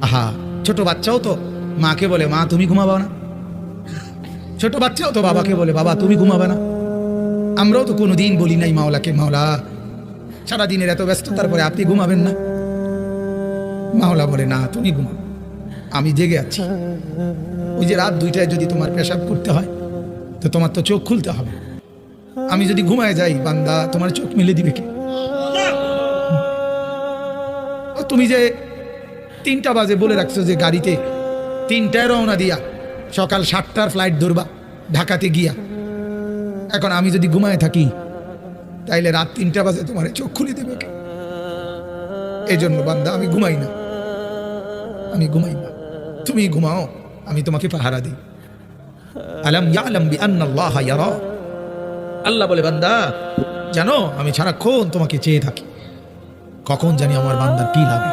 আহা, ছোট বাচ্চাও তো মাকে বলে মা তুমি ঘুমাবা না, ছোট বাচ্চাও তো বাবাকে বলে বাবা তুমি ঘুমাবে না। আমরাও তো কোনোদিন বলি নাই মাওলাকে মাওলা সারাদিনের এত ব্যস্ততার পরে আপনি ঘুমাবেন না। মাওলা বলে না তুমি ঘুমাও, আমি জেগে আছি। ওই যে রাত 2টায় যদি তোমার পেশাব করতে হয় তো তোমার তো চোখ খুলতে হবে। আমি যদি ঘুমায় যাই বান্দা তোমার চোখ মেলে দিবে কে? তুমি যে 3টা বাজে বলে রাখছো যে গাড়িতে 3টায় রওনা দিয়া সকাল 7টার ফ্লাইট ধরবা ঢাকাতে গিয়া, এখন আমি যদি ঘুমায় থাকি তাইলে রাত 3টা বাজে তোমার চোখ খুলে দেবে কে? এই জন্য বান্দা আমি ঘুমাই না, আমি ঘুমাই না, তুমি ঘুমাও, আমি তোমাকে পাহারা দিই। আলাম ইয়ালাম বিআন্নাল্লাহা ইয়ারা, আল্লাহ বলে বান্দা জানো আমি সারাক্ষণ তোমাকে চেয়ে থাকি, কখন জানি আমার বান্দার কি লাগে।